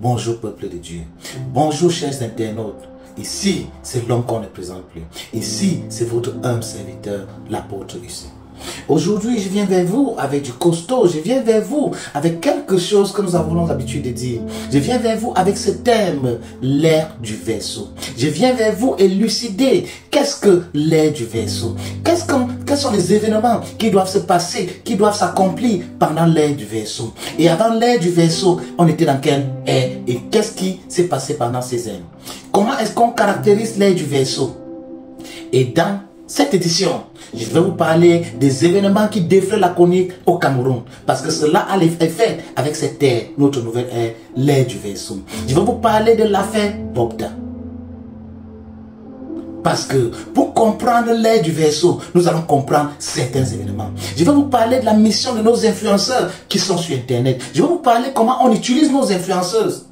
Bonjour peuple de Dieu. Bonjour chers internautes. Ici, c'est l'homme qu'on ne présente plus. Ici, c'est votre humble serviteur, l'apôtre ici. Aujourd'hui, je viens vers vous avec du costaud. Je viens vers vous avec quelque chose que nous avons l'habitude de dire. Je viens vers vous avec ce thème, l'ère du vaisseau. Je viens vers vous élucider qu'est-ce que l'ère du vaisseau. Quels sont les événements qui doivent se passer, qui doivent s'accomplir pendant l'ère du vaisseau. Et avant l'ère du vaisseau, on était dans quelle ère et qu'est-ce qui s'est passé pendant ces ères. Comment est-ce qu'on caractérise l'ère du vaisseau? Et dans cette édition, je vais vous parler des événements qui défraient la chronique au Cameroun. Parce que cela a l'effet avec cette ère, notre nouvelle ère, l'ère du vaisseau. Je vais vous parler de l'affaire Bogda. Parce que pour comprendre l'ère du vaisseau, nous allons comprendre certains événements. Je vais vous parler de la mission de nos influenceurs qui sont sur Internet. Je vais vous parler comment on utilise nos influenceuses.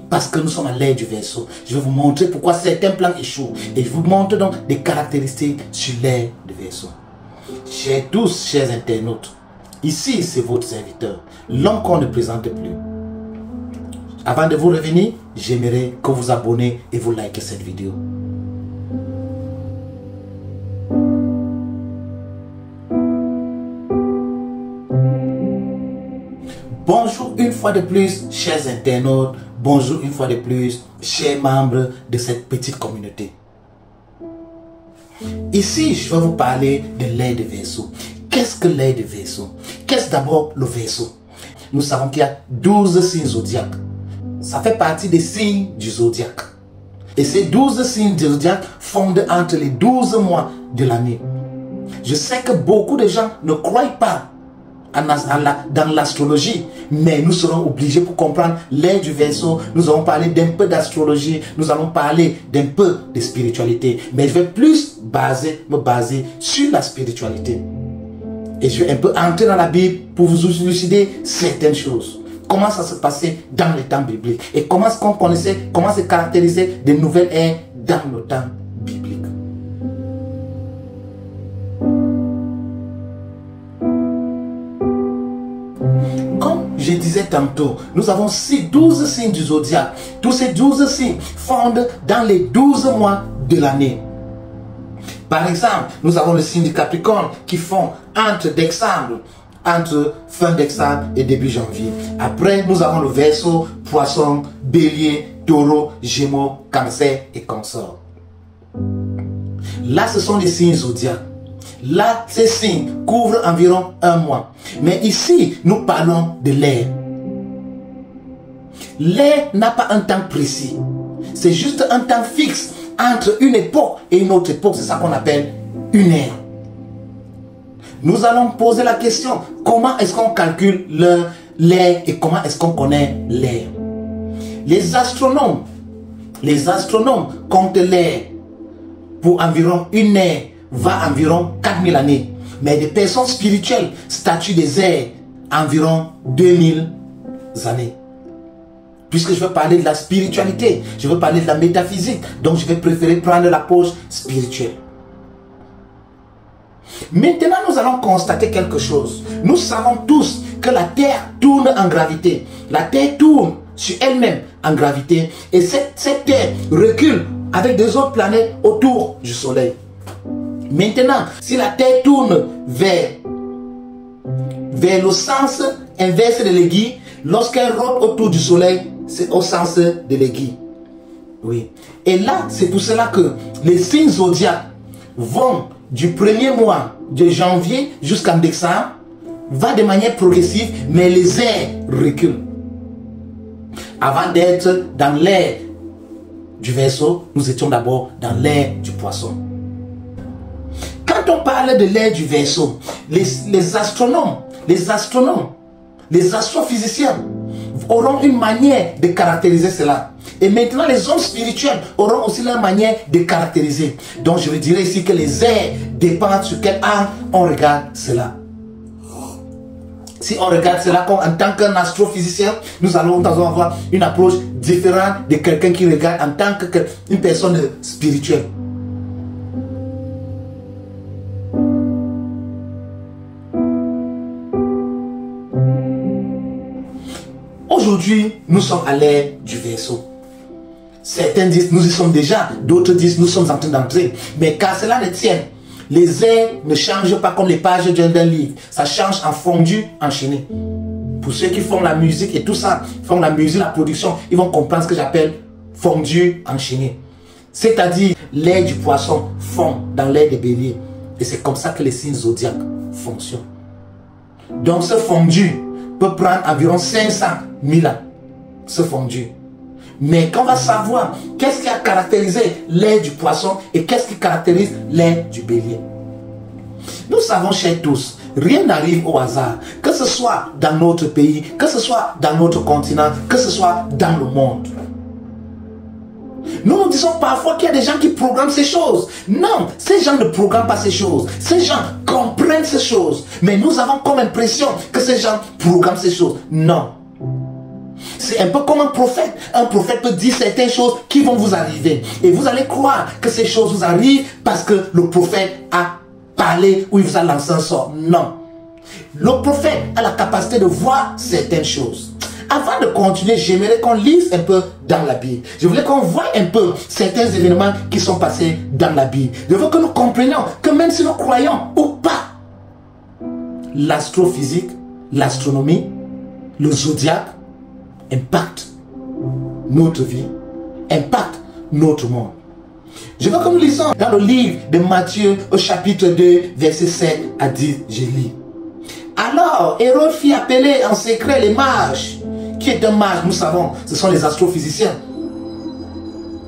Parce que nous sommes à l'ère du vaisseau. Je vais vous montrer pourquoi certains plans échouent. Et je vous montre donc des caractéristiques sur l'ère du vaisseau. Chers tous, chers internautes, ici c'est votre serviteur, l'homme qu'on ne présente plus. Avant de vous revenir, j'aimerais que vous abonnez et vous likez cette vidéo. Bonjour une fois de plus, chers internautes. Bonjour une fois de plus, chers membres de cette petite communauté. Ici, je vais vous parler de l'ère du vaisseau. Qu'est-ce que l'ère du vaisseau? Qu'est-ce d'abord le vaisseau? Nous savons qu'il y a 12 signes zodiaques. Ça fait partie des signes du zodiaque. Et ces 12 signes du zodiaque fondent entre les 12 mois de l'année. Je sais que beaucoup de gens ne croient pas dans l'astrologie, mais nous serons obligés pour comprendre l'ère du vaisseau. Nous allons parler d'un peu d'astrologie, nous allons parler d'un peu de spiritualité, mais je vais plus me baser sur la spiritualité. Et je vais un peu entrer dans la Bible pour vous élucider certaines choses. Comment ça se passait dans les temps bibliques et comment est-ce qu'on connaissait, comment se caractériser des nouvelles ères dans le temps biblique. Je disais tantôt, nous avons 12 signes du zodiaque. Tous ces 12 signes fondent dans les 12 mois de l'année. Par exemple, nous avons le signe du Capricorne qui fond entre fin décembre et début janvier. Après, nous avons le Verseau, Poisson, Bélier, Taureau, Gémeaux, Cancer et Consort. Là, ce sont les signes zodiaques. Là, ces signes couvrent environ un mois. Mais ici, nous parlons de l'ère. L'ère n'a pas un temps précis. C'est juste un temps fixe entre une époque et une autre époque. C'est ça qu'on appelle une ère. Nous allons poser la question, comment est-ce qu'on calcule l'ère et comment est-ce qu'on connaît l'ère? Les astronomes comptent l'ère pour environ une ère, va environ 4000 années. Mais des personnes spirituelles statuent des ères environ 2000 années. Puisque je veux parler de la spiritualité, je veux parler de la métaphysique, donc je vais préférer prendre l'approche spirituelle. Maintenant, nous allons constater quelque chose. Nous savons tous que la Terre tourne en gravité. La Terre tourne sur elle-même en gravité. Et cette Terre recule avec des autres planètes autour du Soleil. Maintenant, si la Terre tourne vers le sens inverse de l'aiguille, lorsqu'elle roule autour du Soleil, c'est au sens de l'aiguille. Oui. Et là, c'est pour cela que les signes zodiaques vont du premier mois de janvier jusqu'en décembre, va de manière progressive, mais les ères reculent. Avant d'être dans l'ère du Verseau, nous étions d'abord dans l'ère du Poisson. Quand on parle de l'ère du Verseau, les astronomes, les astrophysiciens auront une manière de caractériser cela. Et maintenant, les hommes spirituels auront aussi leur manière de caractériser. Donc, je vous dirais ici que les ères dépendent sur quel angle on regarde cela. Si on regarde cela en tant qu'un astrophysicien, nous allons avoir une approche différente de quelqu'un qui regarde en tant qu'une personne spirituelle. aujourd'hui, nous sommes à l'ère du vaisseau. Certains disent nous y sommes déjà, d'autres disent nous sommes en train d'entrer. Mais qu'à cela ne tienne, les airs ne changent pas comme les pages d'un livre. Ça change en fondu, enchaîné. Pour ceux qui font la musique et tout ça, font la musique, la production, ils vont comprendre ce que j'appelle fondu, enchaîné. C'est-à-dire, l'air du poisson fond dans l'air des béliers. Et c'est comme ça que les signes zodiaques fonctionnent. Donc ce fondu peut prendre environ 500 000 ans. Ce fondu. Mais quand on va savoir qu'est-ce qui a caractérisé l'air du poisson et qu'est-ce qui caractérise l'air du bélier. Nous savons, chers tous, rien n'arrive au hasard. Que ce soit dans notre pays, que ce soit dans notre continent, que ce soit dans le monde. Nous nous disons parfois qu'il y a des gens qui programment ces choses. Non, ces gens ne programment pas ces choses. Ces gens comprennent ces choses. Mais nous avons comme impression que ces gens programment ces choses. Non. C'est un peu comme un prophète. Un prophète peut dire certaines choses qui vont vous arriver. Et vous allez croire que ces choses vous arrivent parce que le prophète a parlé ou il vous a lancé un sort. Non. Le prophète a la capacité de voir certaines choses. Avant de continuer, j'aimerais qu'on lise un peu dans la Bible. Je voulais qu'on voie un peu certains événements qui sont passés dans la Bible. Je veux que nous comprenions que même si nous croyons ou pas, l'astrophysique, l'astronomie, le zodiaque impactent notre vie, impactent notre monde. Je veux que nous lisons dans le livre de Matthieu au chapitre 2, verset 7 à 10, je lis. Alors, Hérode fit appeler en secret les mages. Qui est un mage? Nous savons, ce sont les astrophysiciens.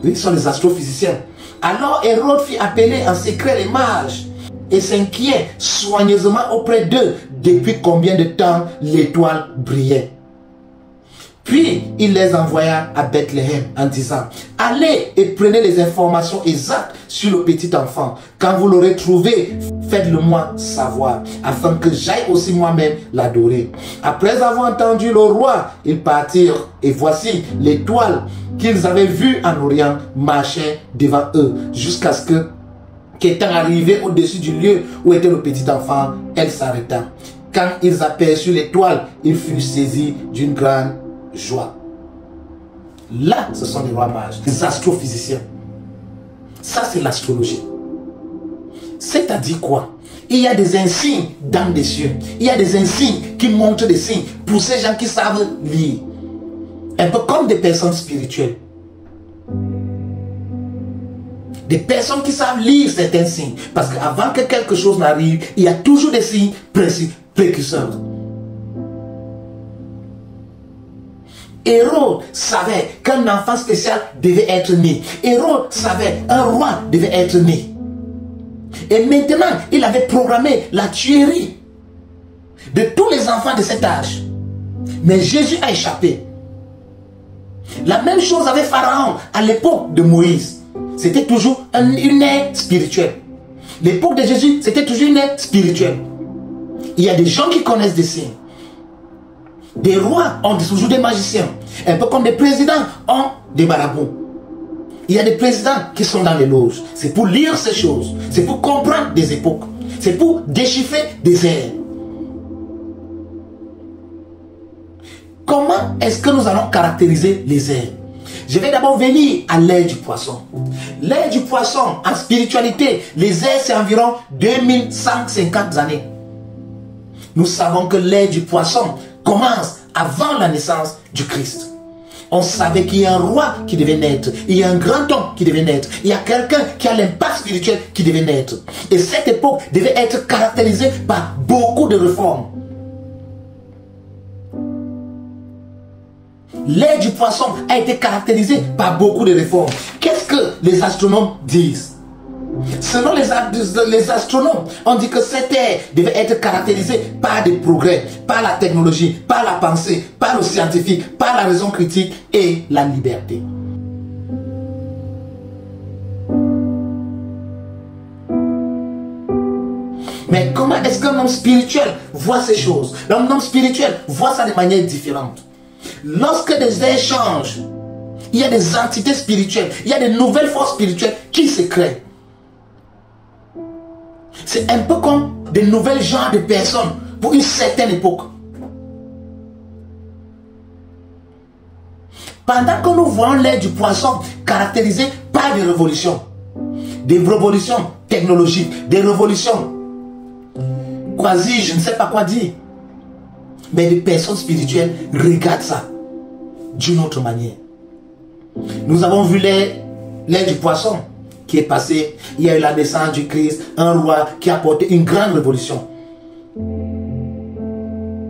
Oui, ce sont les astrophysiciens. Alors Hérode fit appeler en secret les mages et s'inquiète soigneusement auprès d'eux depuis combien de temps l'étoile brillait. Puis il les envoya à Bethléem en disant, allez et prenez les informations exactes sur le petit enfant. Quand vous l'aurez trouvé, faites-le-moi savoir, afin que j'aille aussi moi-même l'adorer. Après avoir entendu le roi, ils partirent, et voici l'étoile qu'ils avaient vue en Orient marchait devant eux, jusqu'à ce que, qu'étant arrivés au-dessus du lieu où était le petit enfant, elle s'arrêta. Quand ils aperçurent l'étoile, ils furent saisis d'une grande joie. Là, ce sont les rois mages, les astrophysiciens. Ça, c'est l'astrologie. C'est-à-dire quoi? Il y a des insignes dans les cieux. Il y a des insignes qui montrent des signes pour ces gens qui savent lire. Un peu comme des personnes spirituelles. Des personnes qui savent lire certains signes. Parce qu'avant que quelque chose n'arrive, il y a toujours des signes précurseurs. Hérode savait qu'un enfant spécial devait être né. Hérode savait qu'un roi devait être né. Et maintenant, il avait programmé la tuerie de tous les enfants de cet âge. Mais Jésus a échappé. La même chose avec Pharaon à l'époque de Moïse. C'était toujours une ère spirituelle. L'époque de Jésus, c'était toujours une ère spirituelle. Il y a des gens qui connaissent des signes. Des rois ont toujours des magiciens. Un peu comme des présidents ont des marabouts. Il y a des présidents qui sont dans les loges. C'est pour lire ces choses. C'est pour comprendre des époques. C'est pour déchiffrer des ères. Comment est-ce que nous allons caractériser les ères? Je vais d'abord venir à l'ère du poisson. L'ère du poisson, en spiritualité, les ères, c'est environ 2150 années. Nous savons que l'ère du poisson commence avant la naissance du Christ. On savait qu'il y a un roi qui devait naître. Il y a un grand homme qui devait naître. Il y a quelqu'un qui a l'impact spirituel qui devait naître. Et cette époque devait être caractérisée par beaucoup de réformes. L'ère du poisson a été caractérisée par beaucoup de réformes. Qu'est-ce que les astronomes disent? Selon les astronomes, on dit que cette ère devait être caractérisée par des progrès, par la technologie, par la pensée, par le scientifique, par la raison critique et la liberté. Mais comment est-ce qu'un homme spirituel voit ces choses? Un homme spirituel voit ça de manière différente. Lorsque des ères changent, il y a des entités spirituelles, il y a des nouvelles forces spirituelles qui se créent. C'est un peu comme de nouvelles genres de personnes pour une certaine époque. Pendant que nous voyons l'ère du poisson caractérisée par des révolutions technologiques, des révolutions quasi, je ne sais pas quoi dire, mais des personnes spirituelles regardent ça d'une autre manière. Nous avons vu l'ère du poisson qui est passée. Il y a eu la naissance du Christ, un roi qui a apporté une grande révolution,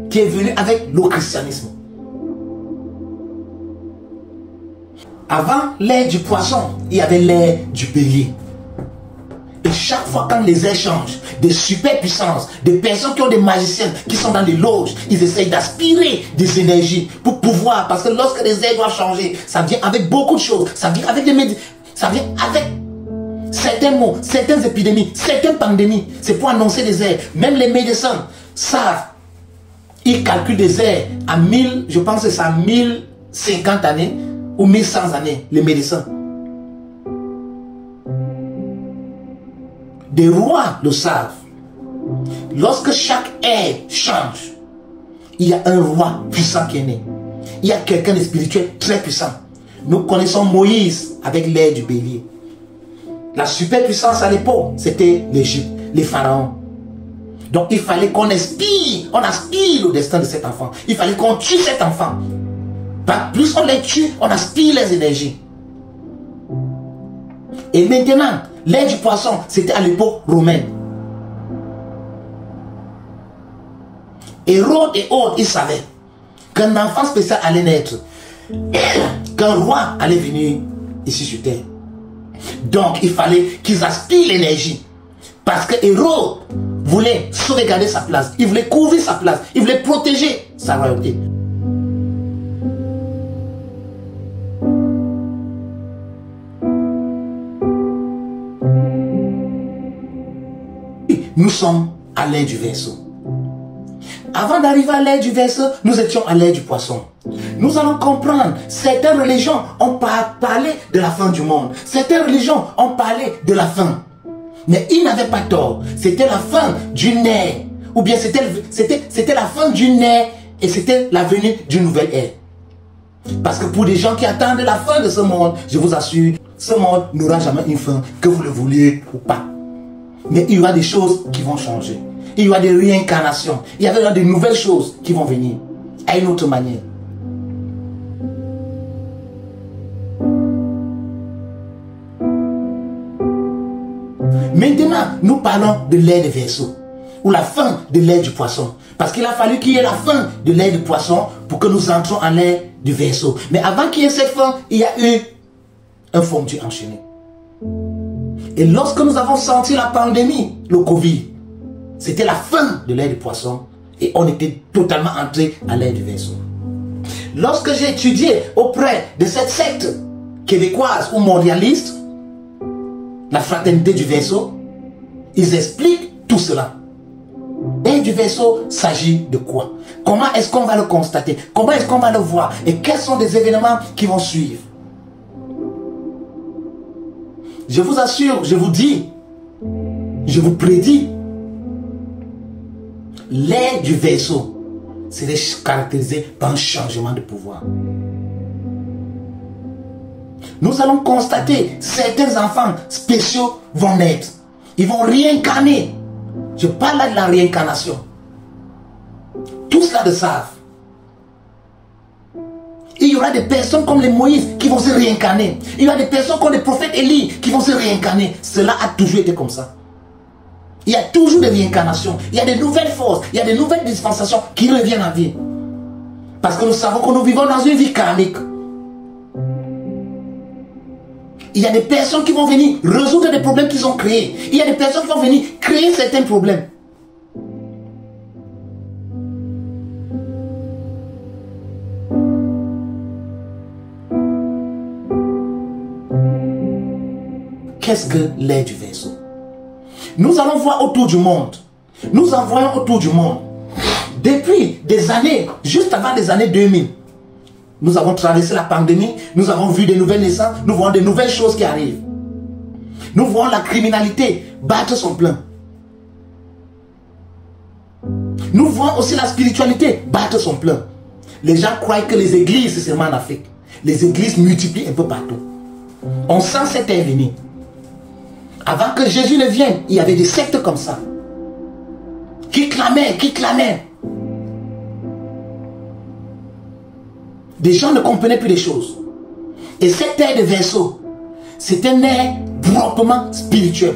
qui est venu avec le christianisme. Avant l'ère du poisson, il y avait l'ère du bélier. Et chaque fois quand les ères changent, des superpuissances, des personnes qui ont des magiciens, qui sont dans des loges, ils essayent d'aspirer des énergies pour pouvoir, parce que lorsque les ères doivent changer, ça vient avec beaucoup de choses, ça vient avec des médicaments, ça vient avec certains mots, certaines épidémies, certaines pandémies. C'est pour annoncer des ères. Même les médecins savent, ils calculent des ères à 1000, je pense que c'est à 1050 années ou 1100 années, les médecins. Des rois le savent. Lorsque chaque ère change, il y a un roi puissant qui est né. Il y a quelqu'un de spirituel très puissant. Nous connaissons Moïse avec l'ère du bélier. La superpuissance à l'époque, c'était l'Égypte, les pharaons. Donc il fallait qu'on aspire, on aspire au destin de cet enfant. Il fallait qu'on tue cet enfant. Plus on les tue, on aspire les énergies. Et maintenant, l'ère du poisson, c'était à l'époque romaine. Hérode et autres, ils savaient qu'un enfant spécial allait naître, qu'un roi allait venir ici sur terre. Donc, il fallait qu'ils aspirent l'énergie. Parce que Hérode voulait sauvegarder sa place. Il voulait couvrir sa place. Il voulait protéger sa royauté. Nous sommes à l'ère du Verseau. Avant d'arriver à l'ère du Verseau, nous étions à l'ère du Poisson. Nous allons comprendre, certaines religions ont parlé de la fin du monde. Certaines religions ont parlé de la fin. Mais ils n'avaient pas tort. C'était la fin d'une ère. Ou bien c'était la fin d'une ère et c'était la venue d'une nouvelle ère. Parce que pour des gens qui attendent la fin de ce monde, je vous assure, ce monde n'aura jamais une fin, que vous le vouliez ou pas. Mais il y aura des choses qui vont changer. Il y aura des réincarnations. Il y aura des nouvelles choses qui vont venir à une autre manière. Maintenant, nous parlons de l'ère des Verseaux, ou la fin de l'ère du Poisson. Parce qu'il a fallu qu'il y ait la fin de l'ère du Poisson pour que nous entrions en l'ère du Verseau. Mais avant qu'il y ait cette fin, il y a eu un fondu enchaîné. Et lorsque nous avons senti la pandémie, le Covid, c'était la fin de l'ère du Poisson et on était totalement entré à l'ère du Verseau. Lorsque j'ai étudié auprès de cette secte québécoise ou mondialiste, la fraternité du Verseau, ils expliquent tout cela. L'ère du Verseau s'agit de quoi? Comment est-ce qu'on va le constater? Comment est-ce qu'on va le voir? Et quels sont les événements qui vont suivre? Je vous assure, je vous dis, je vous prédis, l'ère du Verseau serait caractérisée par un changement de pouvoir. Nous allons constater certains enfants spéciaux vont naître. Ils vont réincarner. Je parle là de la réincarnation. Tout cela le savent. Il y aura des personnes comme les Moïse qui vont se réincarner. Il y aura des personnes comme les prophètes Élie qui vont se réincarner. Cela a toujours été comme ça. Il y a toujours des réincarnations. Il y a des nouvelles forces. Il y a des nouvelles dispensations qui reviennent en vie. Parce que nous savons que nous vivons dans une vie karmique. Il y a des personnes qui vont venir résoudre des problèmes qu'ils ont créés. Il y a des personnes qui vont venir créer certains problèmes. Qu'est-ce que l'ère du Verseau? Nous allons voir autour du monde. Nous en voyons autour du monde. Depuis des années, juste avant les années 2000, nous avons traversé la pandémie, nous avons vu des nouvelles naissances, nous voyons des nouvelles choses qui arrivent. Nous voyons la criminalité battre son plein. Nous voyons aussi la spiritualité battre son plein. Les gens croient que les églises, c'est seulement en Afrique. les églises multiplient un peu partout. On sent cette ère venir. Avant que Jésus ne vienne, il y avait des sectes comme ça. Qui clamaient, qui clamaient. Des gens ne comprenaient plus les choses. Et cette ère de verseau, c'est un ère proprement spirituel.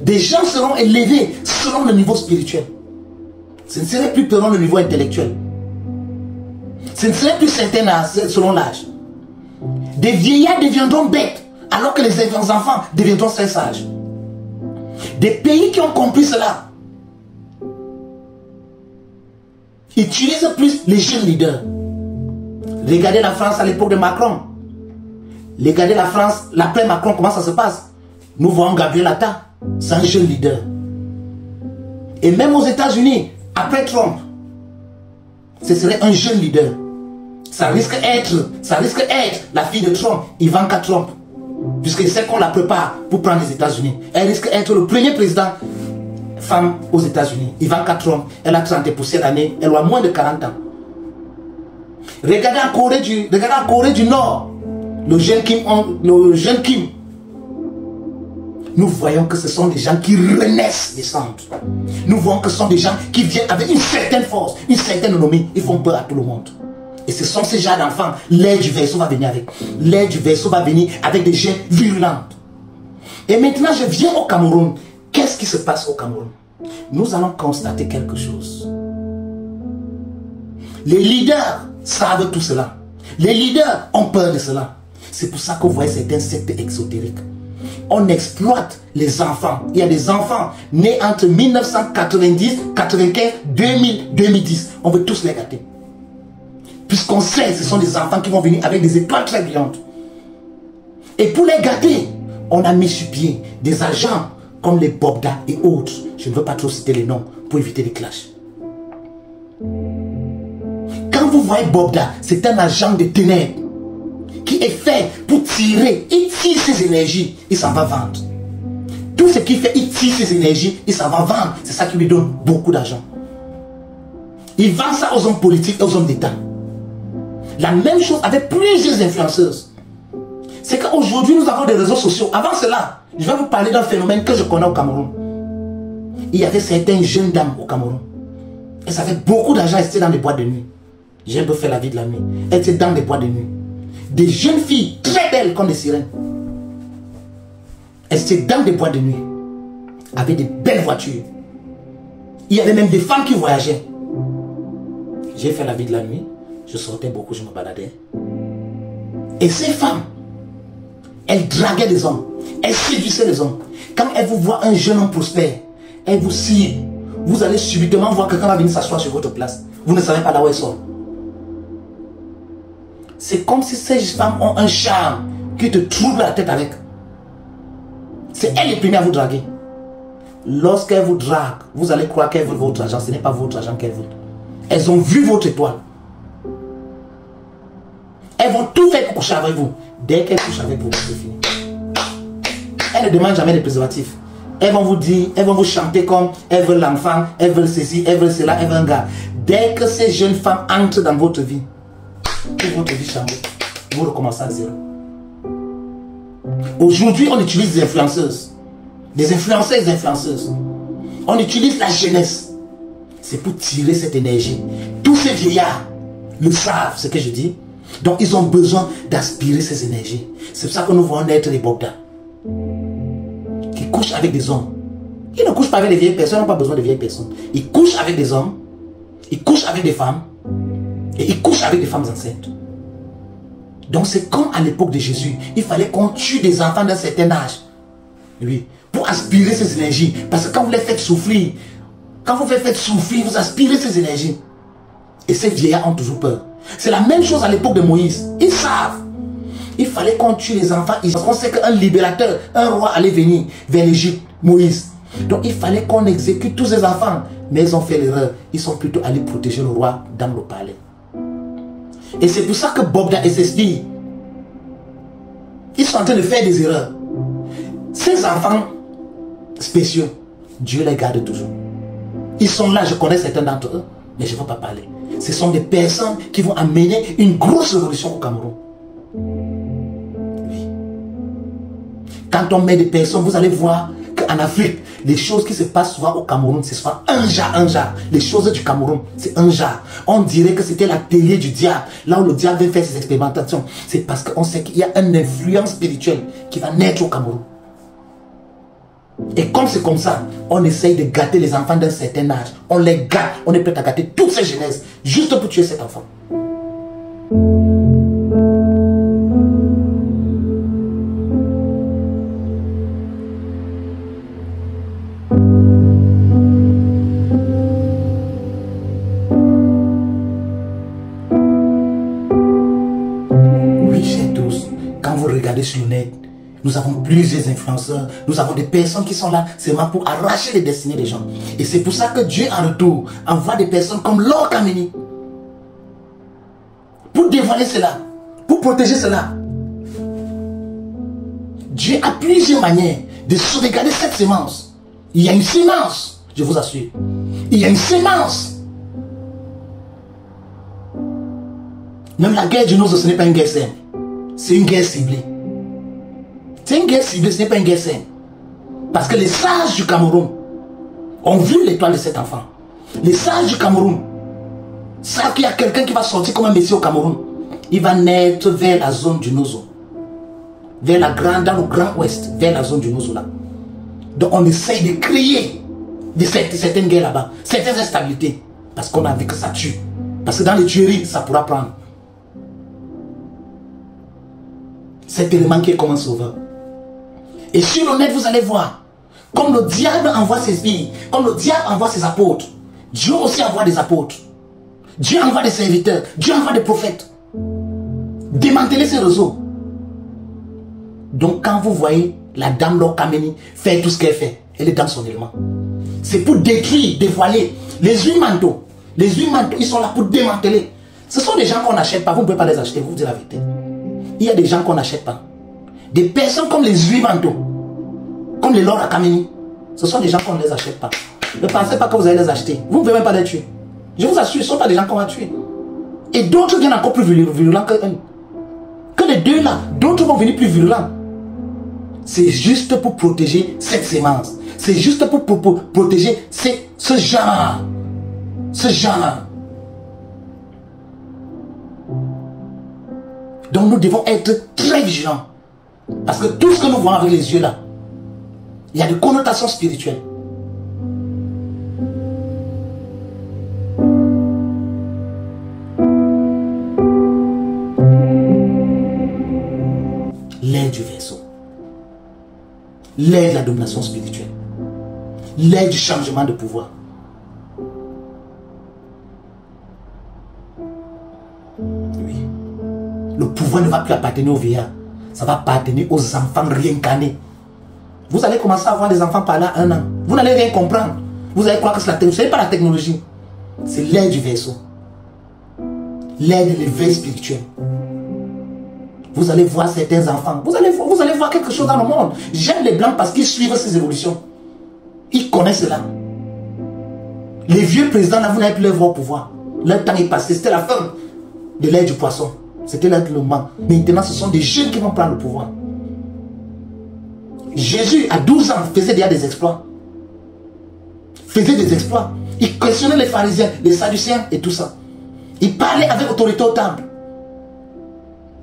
Des gens seront élevés selon le niveau spirituel. Ce ne serait plus selon le niveau intellectuel. Ce ne serait plus certain selon l'âge. Des vieillards deviendront bêtes, alors que les enfants deviendront très sages. Des pays qui ont compris cela utilisent plus les jeunes leaders. Regardez la France à l'époque de Macron. Regardez la France, l'après Macron, comment ça se passe. Nous voyons Gabriel Attal, c'est un jeune leader. Et même aux États-Unis, après Trump, ce serait un jeune leader. Ça risque d'être la fille de Trump, Ivanka Trump. Puisqu'il sait qu'on la prépare pour prendre les États-Unis. Elle risque d'être le premier président femme aux États-Unis. Ivanka Trump, elle a 30 pour cette année, elle a moins de 40 ans. Regardez en Corée du Nord, le jeune Kim. Nous voyons que ce sont des gens qui renaissent des centres. Nous voyons que ce sont des gens qui viennent avec une certaine force, une certaine renommée. Ils font peur à tout le monde. Et ce sont ces gens d'enfants. L'ère du verseau va venir avec. L'ère du verseau va venir avec des jeunes virulents. Et maintenant, je viens au Cameroun. Qu'est-ce qui se passe au Cameroun? Nous allons constater quelque chose. Les leaders savent tout cela. Les leaders ont peur de cela. C'est pour ça que vous voyez certains sectes exotériques. On exploite les enfants. Il y a des enfants nés entre 1990, 95, 2000, 2010. On veut tous les gâter. Puisqu'on sait que ce sont des enfants qui vont venir avec des étoiles très brillantes. Et pour les gâter, on a mis sur pied des agents comme les Bobda et autres. Je ne veux pas trop citer les noms pour éviter les clashs. Quand vous voyez Bobda, c'est un agent de ténèbres qui est fait pour tirer. Il tire ses énergies, il s'en va vendre. Tout ce qu'il fait, il tire ses énergies, il s'en va vendre. C'est ça qui lui donne beaucoup d'argent. Il vend ça aux hommes politiques et aux hommes d'État. La même chose avec plusieurs influenceuses. C'est qu'aujourd'hui, nous avons des réseaux sociaux. Avant cela, je vais vous parler d'un phénomène que je connais au Cameroun. Il y avait certaines jeunes dames au Cameroun. Elles avaient beaucoup d'argent, elles étaient dans des boîtes de nuit. J'ai un peu fait la vie de la nuit. Elles étaient dans des boîtes de nuit. Des jeunes filles très belles comme des sirènes. Elles étaient dans des boîtes de nuit. Avec des belles voitures. Il y avait même des femmes qui voyageaient. J'ai fait la vie de la nuit. Je sortais beaucoup, je me baladais. Et ces femmes, elles draguaient les hommes. Elles séduisaient les hommes. Quand elles vous voient un jeune homme prospère, elles vous ciblent. Vous allez subitement voir quelqu'un va venir s'asseoir sur votre place. Vous ne savez pas là où elles sont. C'est comme si ces femmes ont un charme qui te trouble la tête avec. C'est elles les premières à vous draguer. Lorsqu'elles vous draguent, vous allez croire qu'elles veulent votre argent. Ce n'est pas votre argent qu'elles veulent. Elles ont vu votre étoile. Elles vont tout faire pour coucher avec vous. Dès qu'elles couchent avec vous, c'est fini. Elles ne demandent jamais de préservatifs. Elles vont vous dire, elles vont vous chanter comme elles veulent l'enfant, elles veulent ceci, elles veulent cela, elles veulent un gars. Dès que ces jeunes femmes entrent dans votre vie, toute votre vie change. Vous recommencez à zéro. Aujourd'hui, on utilise des influenceuses. Des influenceurs et des influenceuses. On utilise la jeunesse. C'est pour tirer cette énergie. Tous ces vieillards le savent, ce que je dis. Donc, ils ont besoin d'aspirer ces énergies. C'est pour ça que nous voyons naître les Bobda. Qui couchent avec des hommes. Ils ne couchent pas avec des vieilles personnes, ils n'ont pas besoin de vieilles personnes. Ils couchent avec des hommes. Ils couchent avec des femmes. Et ils couchent avec des femmes enceintes. Donc, c'est comme à l'époque de Jésus. Il fallait qu'on tue des enfants d'un certain âge. Oui. Pour aspirer ces énergies. Parce que quand vous les faites souffrir, vous aspirez ces énergies. Et ces vieillards ont toujours peur. C'est la même chose à l'époque de Moïse. Ils savent. Il fallait qu'on tue les enfants. Parce qu'on sait qu'un libérateur, un roi allait venir vers l'Égypte, Moïse. Donc il fallait qu'on exécute tous ces enfants. Mais ils ont fait l'erreur. Ils sont plutôt allés protéger le roi dans le palais. Et c'est pour ça que Bobda et ses filles, ils sont en train de faire des erreurs. Ces enfants spéciaux, Dieu les garde toujours. Ils sont là, je connais certains d'entre eux, mais je ne veux pas parler. Ce sont des personnes qui vont amener une grosse révolution au Cameroun. Quand on met des personnes, vous allez voir qu'en Afrique, les choses qui se passent souvent au Cameroun, c'est souvent un genre. Les choses du Cameroun, c'est un genre. On dirait que c'était l'atelier du diable, là où le diable vient faire ses expérimentations. C'est parce qu'on sait qu'il y a une influence spirituelle qui va naître au Cameroun. Et comme c'est comme ça, on essaye de gâter les enfants d'un certain âge. On les gâte, on est prêt à gâter toutes ces jeunesses, juste pour tuer cet enfant. Sur le net, nous avons plusieurs influenceurs, nous avons des personnes qui sont là seulement pour arracher les destinées des gens. Et c'est pour ça que Dieu en retour envoie des personnes comme Lord Kameni pour dévoiler cela, pour protéger cela. Dieu a plusieurs manières de sauvegarder cette sémence. Il y a une sémence, je vous assure. Il y a une sémence. Même la guerre du Nord, ce n'est pas une guerre simple. C'est une guerre ciblée. C'est une guerre ciblée, ce n'est pas une guerre saine. Parce que les sages du Cameroun ont vu l'étoile de cet enfant. Les sages du Cameroun savent qu'il y a quelqu'un qui va sortir comme un messie au Cameroun. Il va naître vers la zone du Nozo. Vers la grande, dans le grand ouest, vers la zone du Nozo là. Donc on essaye de créer certaines guerres là-bas, certaines instabilités. Parce qu'on a vu que ça tue. Parce que dans les tueries, ça pourra prendre. Cet élément qui est comme un sauveur. Et sur le net, vous allez voir, comme le diable envoie ses filles, comme le diable envoie ses apôtres, Dieu aussi envoie des apôtres. Dieu envoie des serviteurs, Dieu envoie des prophètes. Démanteler ces réseaux. Donc quand vous voyez la dame Lord Kameni faire tout ce qu'elle fait, elle est dans son élément. C'est pour détruire, dévoiler les huit manteaux. Les huit manteaux, ils sont là pour démanteler. Ce sont des gens qu'on n'achète pas, vous ne pouvez pas les acheter, vous dites la vérité. Il y a des gens qu'on n'achète pas. Des personnes comme les huit manteaux, comme les Lord Kameni, ce sont des gens qu'on ne les achète pas. Ne pensez pas que vous allez les acheter. Vous ne pouvez même pas les tuer. Je vous assure, ce ne sont pas des gens qu'on va tuer. Et d'autres viennent encore plus virulents que eux. Que les deux là, d'autres vont venir plus virulents. C'est juste pour protéger cette sémence. C'est juste pour protéger ce genre. Ce genre. Donc nous devons être très vigilants. Parce que tout ce que nous voyons avec les yeux là, il y a des connotations spirituelles. L'air du vaisseau. L'air de la domination spirituelle. L'air du changement de pouvoir. Oui. Le pouvoir ne va plus appartenir aux vieillards. Ça va appartenir aux enfants réincarnés. Vous allez commencer à avoir des enfants par là 1 an. Vous n'allez rien comprendre. Vous allez croire que c'est la technologie. Ce n'est pas la technologie. C'est l'air du vaisseau. L'air de l'éveil spirituel. Vous allez voir certains enfants. Vous allez voir quelque chose dans le monde. J'aime les blancs parce qu'ils suivent ces évolutions. Ils connaissent cela. Les vieux présidents, là, vous n'avez plus les voir au pouvoir. Leur temps est passé. C'était la fin de l'ère du poisson. C'était l'être le man. Maintenant, ce sont des jeunes qui vont prendre le pouvoir. Jésus, à 12 ans, faisait déjà des exploits. Faisait des exploits. Il questionnait les pharisiens, les sadducéens et tout ça. Il parlait avec autorité au temple.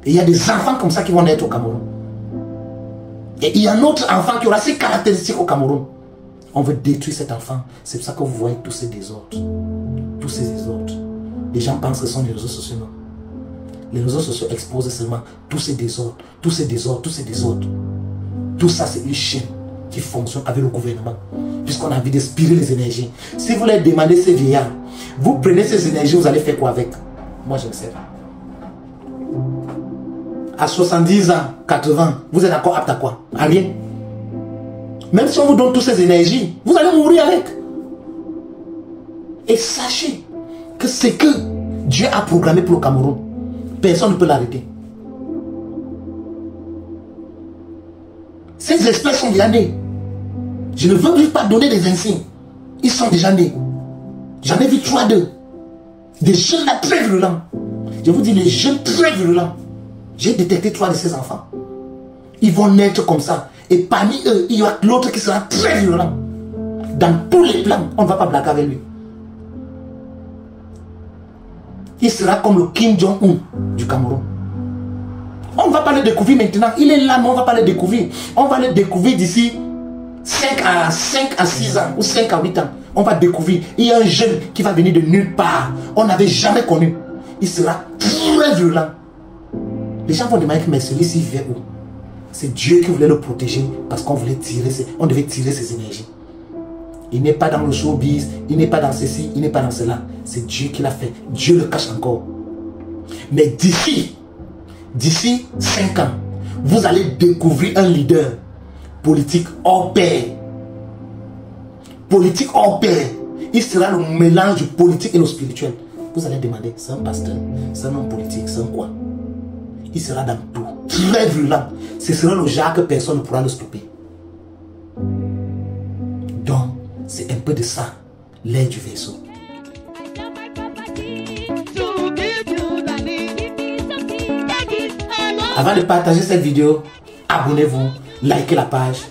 Et il y a des enfants comme ça qui vont naître au Cameroun. Et il y a un autre enfant qui aura ces caractéristiques au Cameroun. On veut détruire cet enfant. C'est pour ça que vous voyez tous ces désordres. Tous ces désordres. Les gens pensent que ce sont les réseaux sociaux. Non. Les réseaux sociaux exposent seulement tous ces désordres, tous ces désordres, tous ces désordres. Tout ça, c'est une chaîne qui fonctionne avec le gouvernement. Puisqu'on a envie d'inspirer les énergies. Si vous leur demandez ces vieillards, vous prenez ces énergies, vous allez faire quoi avec? Moi, je ne sais pas. À 70 ans, 80, vous êtes encore apte à quoi? À rien. Même si on vous donne toutes ces énergies, vous allez mourir avec. Et sachez que ce que Dieu a programmé pour le Cameroun, personne ne peut l'arrêter. Ces espèces sont déjà nés. Je ne veux pas donner des insignes. Ils sont déjà nés. J'en ai vu 3 d'eux. Des jeunes là très virulents. Je vous dis, les jeunes très virulents. J'ai détecté 3 de ces enfants. Ils vont naître comme ça. Et parmi eux, il y aura l'autre qui sera très violent. Dans tous les plans, on ne va pas blaguer avec lui. Il sera comme le Kim Jong-un du Cameroun. On ne va pas le découvrir maintenant. Il est là, mais on ne va pas le découvrir. On va le découvrir d'ici 5 à 6 ans ou 5 à 8 ans. On va découvrir. Il y a un jeune qui va venir de nulle part. On n'avait jamais connu. Il sera très violent. Les gens vont demander, mais celui-ci vient où? C'est Dieu qui voulait le protéger parce qu'on voulait on devait tirer ses énergies. Il n'est pas dans le showbiz, il n'est pas dans ceci, il n'est pas dans cela. C'est Dieu qui l'a fait. Dieu le cache encore. Mais d'ici 5 ans, vous allez découvrir un leader politique hors pair. Politique hors pair. Il sera le mélange du politique et le spirituel. Vous allez demander, c'est un pasteur, c'est un homme politique, c'est un quoi? Il sera dans tout. Très violent. Ce sera le genre que personne ne pourra le stopper. Donc, c'est un peu de ça, l'air du vaisseau. Avant de partager cette vidéo, abonnez-vous, likez la page,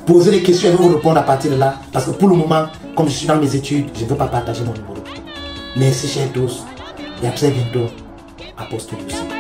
posez des questions et je vais vous répondre à partir de là. Parce que pour le moment, comme je suis dans mes études, je ne veux pas partager mon numéro. Merci chers tous et à très bientôt. Apostolios.